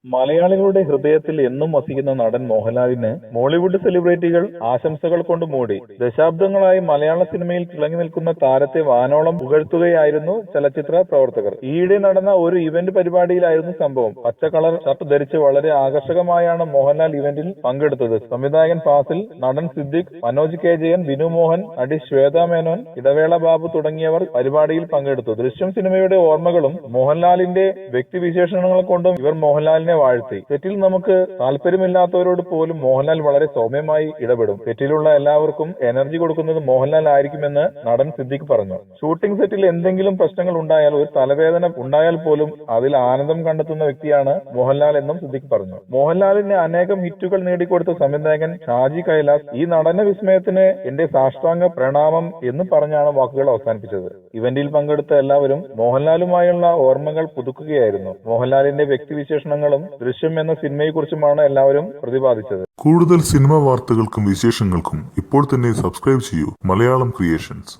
മലയാളികളുടെ ഹൃദയത്തിൽ എന്നും വസിക്കുന്ന നടൻ മോഹൻലാലിന് മോളിവുഡ് സെലിബ്രിറ്റികൾ ആശംസകൾ കൊണ്ട് മൂടി. ദശാബ്ദങ്ങളായി മലയാള സിനിമയിൽ തിളങ്ങി നിൽക്കുന്ന താരത്തെ വാനോളം പുകഴ്ത്തുകയായിരുന്നു ചലച്ചിത്ര പ്രവർത്തകർ. ഈയിടെ നടന്ന ഒരു ഇവന്റ് പരിപാടിയിലായിരുന്നു സംഭവം. പച്ച കളർ ഷർട്ട് ധരിച്ച് വളരെ ആകർഷകമായാണ് മോഹൻലാൽ ഇവന്റിൽ പങ്കെടുത്തത്. സംവിധായകൻ ഫാസിൽ, നടൻ സിദ്ദിഖ്, മനോജ് കെ ജയൻ, ബിനു മോഹൻ, നടി ശ്വേത മേനോൻ, ഇടവേള ബാബു തുടങ്ങിയവർ പരിപാടിയിൽ പങ്കെടുത്തു. ദൃശ്യം സിനിമയുടെ ഓർമ്മകളും മോഹൻലാലിന്റെ വ്യക്തിവിശേഷണങ്ങൾ കൊണ്ടും ഇവർ മോഹൻലാലിനെ വാഴ്ത്തി. സെറ്റിൽ നമുക്ക് താല്പര്യമില്ലാത്തവരോട് പോലും മോഹൻലാൽ വളരെ സൗമ്യമായി ഇടപെടും. സെറ്റിലുള്ള എല്ലാവർക്കും എനർജി കൊടുക്കുന്നത് മോഹൻലാൽ ആയിരിക്കുമെന്ന് നടൻ സിദ്ദിഖ് പറഞ്ഞു. ഷൂട്ടിംഗ് സെറ്റിൽ എന്തെങ്കിലും പ്രശ്നങ്ങൾ ഉണ്ടായാൽ, ഒരു തലവേദന ഉണ്ടായാൽ പോലും അതിൽ ആനന്ദം കണ്ടെത്തുന്ന വ്യക്തിയാണ് മോഹൻലാൽ എന്നും സിദ്ദിഖ് പറഞ്ഞു. മോഹൻലാലിന് അനേകം ഹിറ്റുകൾ നേടിക്കൊടുത്ത സംവിധായകൻ ഷാജി കൈലാസ് ഈ നടന വിസ്മയത്തിന് എന്റെ സാഷ്ടാംഗ പ്രണാമം എന്ന് പറഞ്ഞാണ് വാക്കുകൾ അവസാനിപ്പിച്ചത്. ഇവന്റിൽ പങ്കെടുത്ത എല്ലാവരും മോഹൻലാലുമായുള്ള ഓർമ്മകൾ പുതുക്കുകയായിരുന്നു. മോഹൻലാലിന്റെ വ്യക്തിവിശേഷണങ്ങളും ദൃശ്യം എന്ന സിനിമയെക്കുറിച്ചുമാണ് എല്ലാവരും പ്രതിപാദിച്ചത്. കൂടുതൽ സിനിമാ വാർത്തകൾക്കും വിശേഷങ്ങൾക്കും ഇപ്പോൾ തന്നെ സബ്സ്ക്രൈബ് ചെയ്യൂ മലയാളം ക്രിയേഷൻസ്.